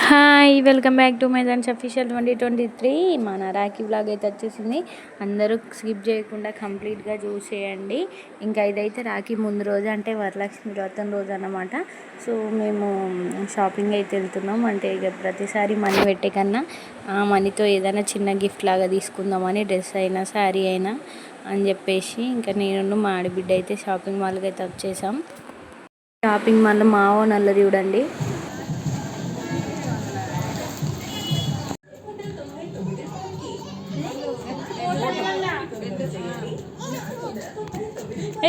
Hi welcome back to my channel official 2023. మన Rakhi vlog అయితే వచ్చేసింది. అందరూ స్కిప్ చేయకుండా కంప్లీట్గా చూసేయండి. ఇంకా ఇదైతే రాఖీ ముందు రోజు అంటే వరలక్ష్మి వ్రతం రోజు అన్నమాట. సో మేము షాపింగ్ అయితే వెళ్తున్నాం. అంటే ఇక ప్రతిసారి మనీ పెట్టే కన్నా ఆ మనీతో ఏదైనా చిన్న గిఫ్ట్ లాగా తీసుకుందామని, డ్రెస్ అయినా శారీ అయినా అని చెప్పేసి ఇంకా నేను మా ఆడబిడ్డ అయితే షాపింగ్ మాల్కి అయితే వచ్చేసాం. షాపింగ్ మాల్లో మావో నల్ల చూడండి.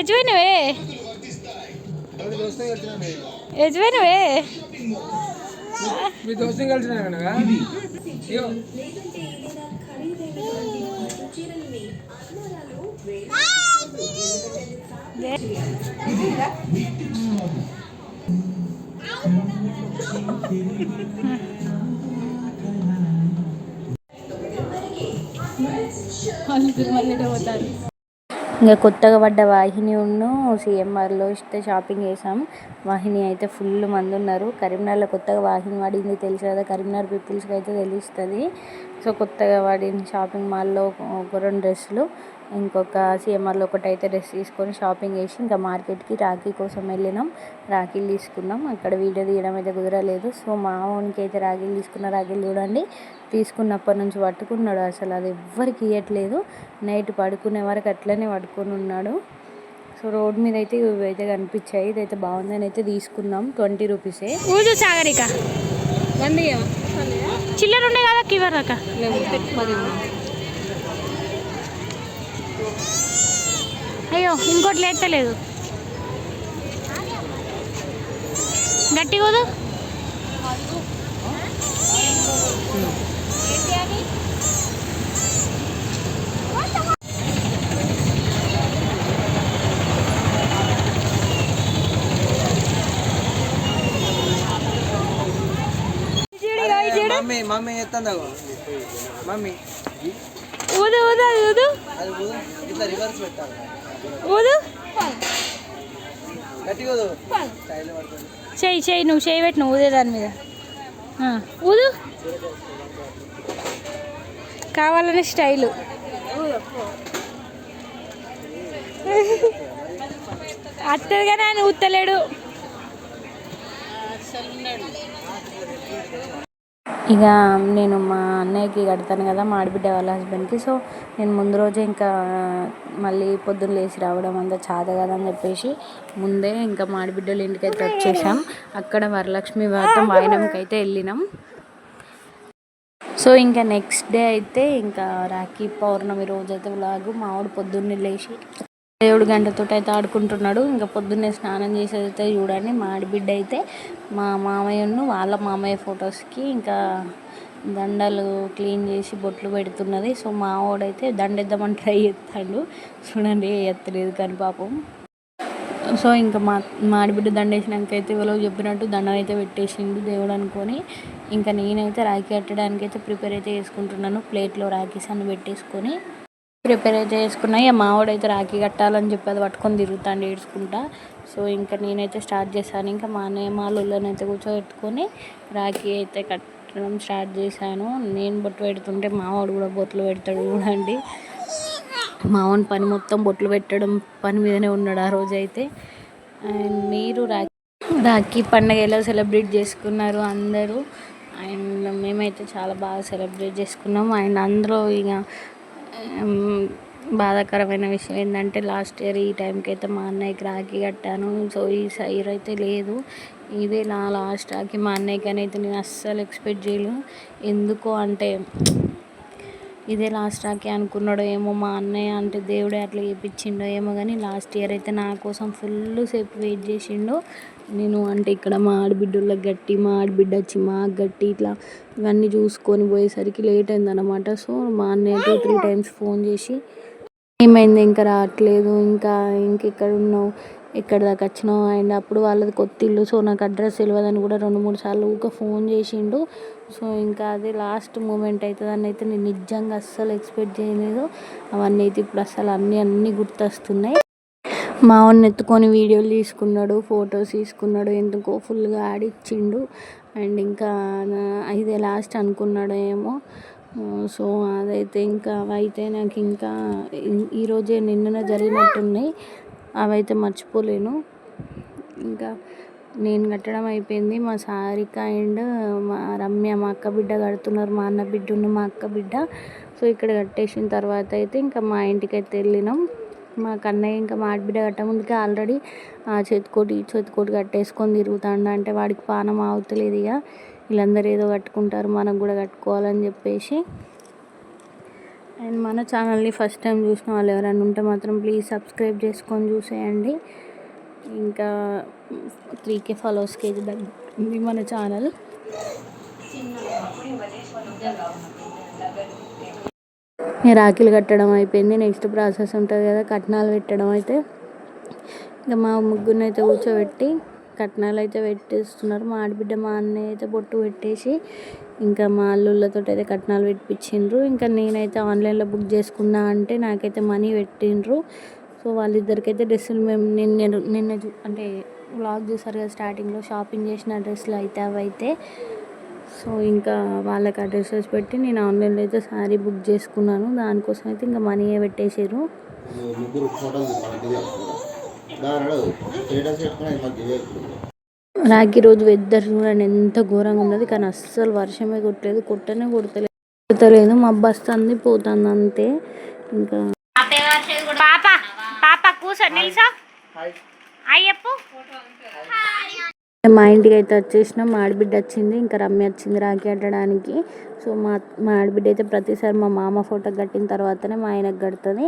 యజమానివే మీ దోస్తుని కలిసిన మళ్ళీ పోతారు. ఇంకా కొత్తగా పడ్డ వాహిని సిఎంఆర్లో ఇస్తే షాపింగ్ చేసాం. వాహిని అయితే ఫుల్ మంది ఉన్నారు. కరీంనగర్లో కొత్తగా వాహిని పడింది తెలుసు కదా, కరీంనగర్ పీపుల్స్కి అయితే తెలుస్తుంది. సో కొత్తగా పడిన షాపింగ్ మాల్లో ఒక 2 డ్రెస్సులు, ఇంకొక సిఎంఆర్లో ఒకటైతే డ్రెస్ తీసుకొని షాపింగ్ చేసి ఇంకా మార్కెట్కి రాఖీ కోసం వెళ్ళినాం. రాఖీలు తీసుకున్నాం. అక్కడ వీడియో తీయడం అయితే కుదరలేదు. సో మా ఓన్కి అయితే రాఖీలు రాఖీలు చూడండి. తీసుకున్నప్పటి నుంచి పట్టుకున్నాడు, అసలు అది ఎవ్వరికి ఇవ్వట్లేదు. నైట్ పడుకునే వరకు అట్లనే పడుకొని ఉన్నాడు. సో రోడ్ మీద అయితే ఇవైతే కనిపించాయి. ఇదైతే బాగుందని అయితే తీసుకున్నాం. 20 రూపీసే. ఊదు సాగరిక చిల్లర ఉండే కదా కివరక అయ్యో ఇంకోటి లేస్తలేదు. గట్టి ఊదు. మమ్మీ ఎత్తందా మమ్మీ ఊదు ఊదు అది ఊదు అది ఇట్లా రివర్స్ పెట్టాలి. ఊదు గట్టిగా ఊదు. స్టైల్ పడుతుంది. చెయ్యి నువ్వు చెయ్యి పెట్టి నువ్వు ఊదే దాని మీద ఊదు. కావాలనే స్టైలు. అత్తది కానీ ఆయన ఊతలేడు. ఇక నేను మా అన్నయ్యకి కడతాను కదా, మా ఆడబిడ్డ వాళ్ళ హస్బెండ్కి. సో నేను ముందు రోజే ఇంకా మళ్ళీ పొద్దున్న లేచి రావడం అంతా చాద కదని చెప్పేసి ముందే ఇంకా మా ఆడబిడ్డల ఇంటికి అయితే వచ్చేసాం. అక్కడ వరలక్ష్మి వ్రతం వాయినంకి అయితే వెళ్ళినాం. సో ఇంకా నెక్స్ట్ డే అయితే ఇంకా రాఖీ పౌర్ణమి రోజు అయితే వ్లాగు. మావాడు పొద్దున్నే లేచి 7 గంటలతో అయితే ఆడుకుంటున్నాడు. ఇంకా పొద్దున్నే స్నానం చేసేదైతే చూడండి. మా ఆడబిడ్డ అయితే మా మామయ్యను వాళ్ళ మామయ్య ఫొటోస్కి ఇంకా దండలు క్లీన్ చేసి బొట్లు పెడుతున్నది. సో మా వాడైతే దండేద్దామని ట్రై చేస్తాడు. చూడండి ఎత్తలేదు కానీ పాపం. సో ఇంకా మా ఆడబిడ్డ దండేసినాక అయితే ఎవరో చెప్పినట్టు దండం అయితే పెట్టేసిండు దేవుడు అనుకొని. ఇంకా నేనైతే రాఖీ కట్టడానికి అయితే ప్రిపేర్ అయితే చేసుకుంటున్నాను. ప్లేట్లో రాఖీస్ అన్ని పెట్టేసుకొని ప్రిపేర్ అయితే చేసుకున్నాయి. మావాడైతే రాఖీ కట్టాలని చెప్పి అది పట్టుకొని తిరుగుతాను ఏడ్చుకుంటా. సో ఇంకా నేనైతే స్టార్ట్ చేశాను. ఇంకా మా అన్నయ్య మా అయితే కూర్చోబెట్టుకొని రాఖీ అయితే కట్టడం స్టార్ట్ చేశాను. నేను బొట్టు పెడుతుంటే మావాడు కూడా బొట్లు పెడతాడు చూడండి. మావాని పని మొత్తం బొట్లు పెట్టడం పని మీదనే ఉన్నాడు ఆ రోజైతే. అండ్ మీరు రాఖీ పండుగ ఎలా సెలబ్రేట్ చేసుకున్నారు అందరూ? అండ్ మేమైతే చాలా బాగా సెలబ్రేట్ చేసుకున్నాం. అండ్ అందులో ఇక బాధాకరమైన విషయం ఏంటంటే లాస్ట్ ఇయర్ ఈ టైంకి అయితే మా అన్నయ్యకి రాఖీ కట్టాను. సో ఈ ఇయర్ అయితే లేదు. ఇదే నా లాస్ట్ రాఖీ మా అన్నయ్యకి అని అయితే నేను అస్సలు ఎక్స్పెక్ట్ చేయలేదు. ఎందుకో అంటే ఇదే లాస్ట్ రాఖీ అనుకున్నాడో ఏమో మా అన్నయ్య, అంటే దేవుడే అట్లా చేయించిండో ఏమో. కానీ లాస్ట్ ఇయర్ అయితే నా కోసం ఫుల్ సేపు వెయిట్ చేసిండు. నేను అంటే ఇక్కడ మా ఆడబిడ్డలకు గట్టి, మా ఆడబిడ్డ వచ్చి మాకు గట్టి, ఇట్లా ఇవన్నీ చూసుకొని పోయేసరికి లేట్ అయిందన్నమాట. సో మా అన్నయ్య 2-3 టైమ్స్ ఫోన్ చేసి ఏమైంది ఇంకా రావట్లేదు, ఇంకెక్కడ ఉన్నావు, ఎక్కడ దాకా వచ్చినావు. అండ్ అప్పుడు వాళ్ళది కొత్త ఇల్లు. సో నాకు అడ్రస్ తెలియదని కూడా 2-3 సార్లు ఊరికే ఫోన్ చేసిండు. సో ఇంకా అది లాస్ట్ మూమెంట్ అవుతుందని అయితే నేను నిజంగా అస్సలు ఎక్స్పెక్ట్ చేయలేదు. అవన్నీ అయితే ఇప్పుడు అసలు అన్నీ గుర్తొస్తున్నాయి. మా వాడిని ఎత్తుకొని వీడియోలు తీసుకున్నాడు, ఫొటోస్ తీసుకున్నాడు, ఎందుకో ఫుల్గా ఆడిచ్చిండు. అండ్ ఇంకా ఇదే లాస్ట్ అనుకున్నాడు ఏమో. సో అదైతే ఇంకా అవైతే నాకు ఇంకా ఈరోజే నిన్ననే జరిగినట్టున్నాయి, అవైతే మర్చిపోలేను. ఇంకా నేను కట్టడం అయిపోయింది, మా సారిక అండ్ మా రమ్య మా అక్క బిడ్డ కడుతున్నారు, మా అన్న బిడ్డ మా అక్క బిడ్డ. సో ఇక్కడ కట్టేసిన తర్వాత అయితే ఇంకా మా ఇంటికి అయితే వెళ్ళినాం. మా కన్నయ్య ఇంకా మా ఆడబిడ్డ కట్ట ముందుకే ఆల్రెడీ ఆ చేతికోటి ఈ చేతికోటి కట్టేసుకొని తిరుగుతాండ. అంటే వాడికి పానం ఆగుతలేదు, ఇక వీళ్ళందరూ ఏదో కట్టుకుంటారు మనకు కూడా కట్టుకోవాలని చెప్పేసి. అండ్ మన ఛానల్ని ఫస్ట్ టైం చూసిన వాళ్ళు ఎవరైనా ఉంటే మాత్రం ప్లీజ్ సబ్స్క్రైబ్ చేసుకొని చూసేయండి. ఇంకా 3K ఫాలోవర్స్ కేజీ తగ్గింది మన ఛానల్. రాఖీలు కట్టడం అయిపోయింది, నెక్స్ట్ ప్రాసెస్ ఉంటుంది కదా కట్నాలు పెట్టడం. అయితే ఇంకా మా ముగ్గురిని అయితే కూర్చోబెట్టి కట్నాలు అయితే పెట్టేస్తున్నారు. మా ఆడబిడ్డ మా అన్నయ్య అయితే బొట్టు పెట్టేసి ఇంకా మా అల్లుళ్ళతో అయితే కట్నాలు పెట్టించిండ్రు. ఇంకా నేనైతే ఆన్లైన్లో బుక్ చేసుకున్నా అంటే నాకైతే మనీ పెట్టిండ్రు. సో వాళ్ళిద్దరికైతే డ్రెస్సులు మేము నిన్న అంటే వ్లాగ్ చూసారు కదా స్టార్టింగ్లో, షాపింగ్ చేసిన డ్రెస్సులు అయితే అవైతే. సో ఇంకా వాళ్ళకి ఆ డ్రెస్సెస్ పెట్టి నేను ఆన్లైన్లో అయితే శారీ బుక్ చేసుకున్నాను. దానికోసం అయితే ఇంకా మనీ పెట్టేసారు. రాఖీ రోజు వెదర్ చూడండి ఎంత ఘోరంగా ఉన్నది, కానీ అస్సలు వర్షమే కొట్టలేదు, కొట్టలేదు మబ్బు వస్తుంది పోతుంది అంతే. ఇంకా పాప పాప కూర్చో నిల్చో అయ్యప్పు. మా ఇంటికి అయితే వచ్చేసినాం. మా ఆడబిడ్డ వచ్చింది, ఇంకా రమ్య వచ్చింది రాఖీ కట్టడానికి. సో మా ఆడబిడ్డ అయితే ప్రతిసారి మా మామ ఫోటో కట్టిన తర్వాతనే మా ఆయనకు కడుతుంది.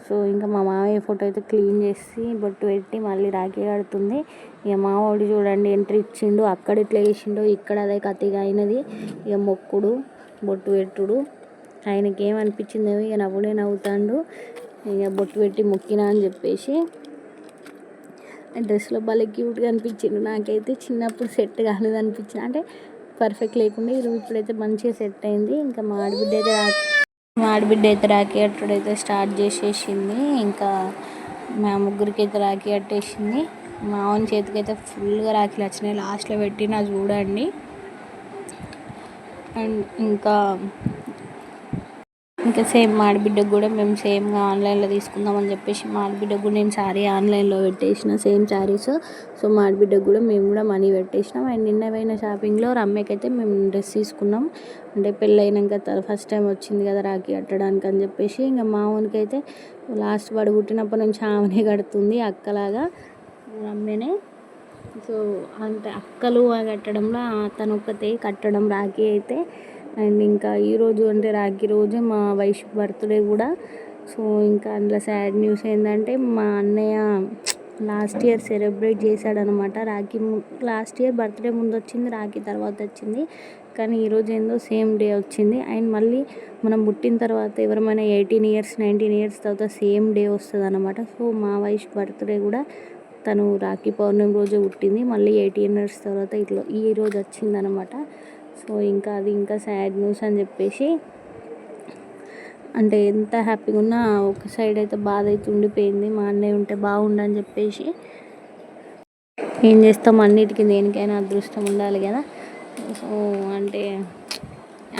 సో ఇంకా మా మామయ్య ఫోటో అయితే క్లీన్ చేసి బొట్టు పెట్టి మళ్ళీ రాఖీ కడుతుంది. ఇక మావాడు చూడండి ఎంట్రీ ఇచ్చిండు, అక్కడ ఇట్లా వేసిండు, ఇక్కడ అదే కత్తిగా అయినది. ఇక మొక్కుడు బొట్టు పెట్టుడు, ఆయనకి ఏమనిపించిందేమో ఇక నవ్వుడే నవ్వుతాడు. ఇక బొట్టు పెట్టి మొక్కినా అని చెప్పేసి. డ్రెస్లో భలే క్యూట్గా అనిపించిండు. నాకైతే చిన్నప్పుడు సెట్ కాలేదు అనిపించింది, అంటే పర్ఫెక్ట్ లేకుండా ఇప్పుడైతే మంచిగా సెట్ అయింది. ఇంకా మా ఆడబిడ్డ అయితే రాఖీ కట్టుడైతే స్టార్ట్ చేసేసింది. ఇంకా మా ముగ్గురికి అయితే రాఖీ కట్టేసింది. మా ఓన్ చేతికి అయితే ఫుల్గా రాఖీలు వచ్చినాయి, లాస్ట్లో పెట్టినా చూడండి. అండ్ ఇంకా సేమ్ మా ఆడబిడ్డకు కూడా మేము సేమ్గా ఆన్లైన్లో తీసుకుందామని చెప్పేసి మా ఆడబిడ్డకు కూడా నేను శారీ ఆన్లైన్లో పెట్టేసిన, సేమ్ శారీస్. సో మా ఆడబిడ్డకు కూడా మేము కూడా మనీ పెట్టేసినాం. అండ్ నిన్న పోయిన షాపింగ్లో రమ్యకైతే మేము డ్రెస్ తీసుకున్నాం, అంటే పెళ్ళైనాక ఫస్ట్ టైం వచ్చింది కదా రాఖీ కట్టడానికి అని చెప్పేసి. ఇంకా మా ఓన్కి అయితే లాస్ట్ వాడు పుట్టినప్పటి నుంచి ఆమెనే కడుతుంది అక్కలాగా రమ్యనే. సో అంటే అక్కలు కట్టడంలో తను ఒక్కతే కట్టడం రాఖీ అయితే. అండ్ ఇంకా ఈరోజు అంటే రాఖీ రోజు మా వైష్ బర్త్డే కూడా. సో ఇంకా అందులో సాడ్ న్యూస్ ఏంటంటే మా అన్నయ్య లాస్ట్ ఇయర్ సెలబ్రేట్ చేశాడనమాట. రాఖీ లాస్ట్ ఇయర్ బర్త్డే ముందు వచ్చింది, రాఖీ తర్వాత వచ్చింది, కానీ ఈరోజు ఏందో సేమ్ డే వచ్చింది. అండ్ మళ్ళీ మనం పుట్టిన తర్వాత ఎవరైనా 18 years 19 years తర్వాత సేమ్ డే వస్తుంది అనమాట. సో మా వైష్ బర్త్డే కూడా తను రాఖీ పౌర్ణమి రోజే పుట్టింది, మళ్ళీ 18 years తర్వాత ఇట్లా ఈ రోజు వచ్చిందనమాట. సో ఇంకా అది ఇంకా సాడ్ న్యూస్ అని చెప్పేసి, అంటే ఎంత హ్యాపీగా ఉన్నా ఒక సైడ్ అయితే బాధ అయితే ఉండిపోయింది. మా అన్నయ్య ఉంటే బాగుండని చెప్పేసి. ఏం చేస్తాం, అన్నిటికీ దేనికైనా అదృష్టం ఉండాలి కదా. సో అంటే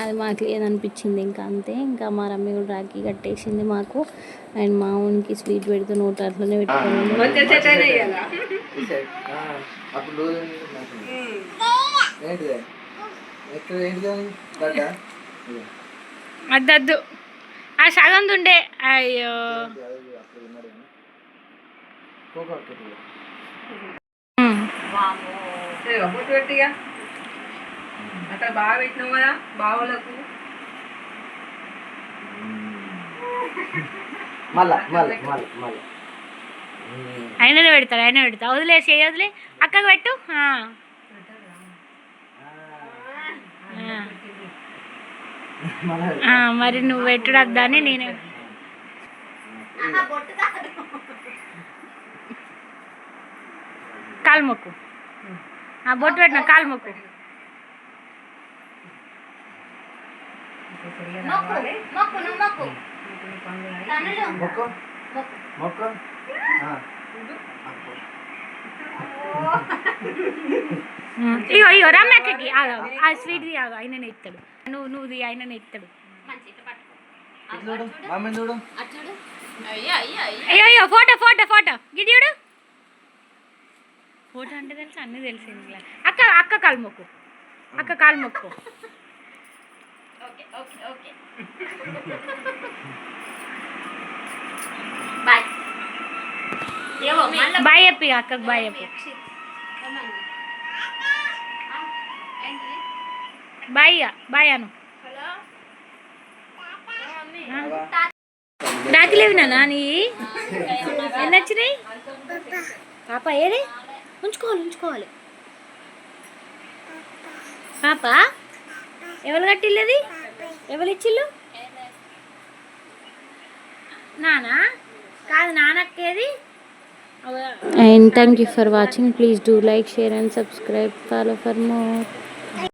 అది మాకు లేదనిపించింది ఇంకా అంతే. ఇంకా మా రమ్మి కూడా రాఖీ కట్టేసింది మాకు. అండ్ మా ఊనికి స్వీట్ పెడుతూ నోట్ అట్లనే పెట్టుకోండి. అద్దద్దు ఆ సగం ఉండే. అయ్యో అక్కడ బాగా పెట్టినావు కదా బావులకు. ఆయననే పెడతాడు, ఆయన పెడతా. వదిలేసి వదిలే అక్కకు పెట్టు. మరి నువ్వు పెట్టుడు వద్దని నేనే కాలు మొక్కు. బొట్టు పెట్టిన కాలు మొక్కు. ఇగో ఇగో రమ్మక్కకి ఆగా ఆ స్వీట్ది ఆగా ఆయననే ఇస్తాడు నువ్వుది ఆయననే ఇస్తాడు చూడు మమ్మీ చూడు అయ్యో అయ్యో ఫోటో ఫోటో ఫోటో గిడియుడు ఫోటో అంటే తెలుసు అన్నీ తెలిసింది అక్క అక్క కాలు మొక్కు అక్క కాలు మొక్కు బాయ్ చెప్పి అక్కకు బాయ్ చెప్పి బాయ్ బాయ్ అను రాకిలేవి నాని ఎన్ని వచ్చినాయి పాప ఏది ఉంచుకోవాలి పాప ఎవరు కట్టిల్లది ఎవరు ఇచ్చిల్లు నానా కాదు నానక్కేది And thank you for watching. Please do like, share and subscribe. Follow for more.